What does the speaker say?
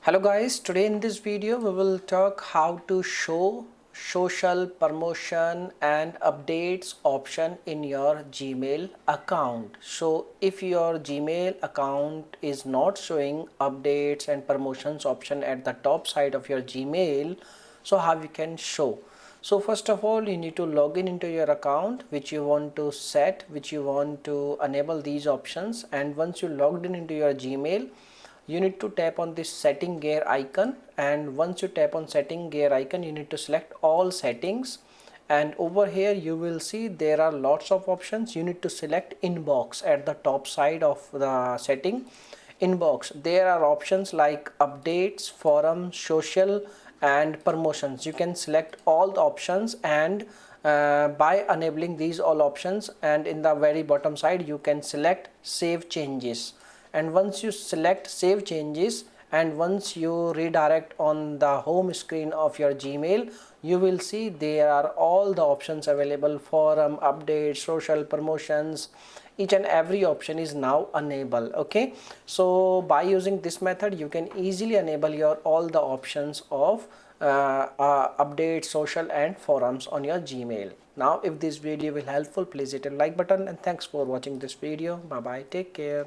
Hello guys, today in this video we will talk how to show social promotion and updates option in your Gmail account. So if your Gmail account is not showing updates and promotions option at the top side of your Gmail, so how you can show? So first of all, you need to log in into your account which you want to set, which you want to enable these options, and once you logged in into your Gmail, you need to tap on this setting gear icon, and once you tap on setting gear icon you need to select all settings, and over here you will see there are lots of options. You need to select inbox at the top side of the setting inbox. There are options like updates, forum, social and promotions. You can select all the options, and by enabling these all options, and in the very bottom side you can select save changes, and once you select save changes and once you redirect on the home screen of your Gmail, you will see there are all the options available: forum, updates, social, promotions. Each and every option is now enabled. Okay, so by using this method you can easily enable your all the options of updates, social and forums on your Gmail. Now if this video will helpful, please hit a like button, and thanks for watching this video. Bye bye, take care.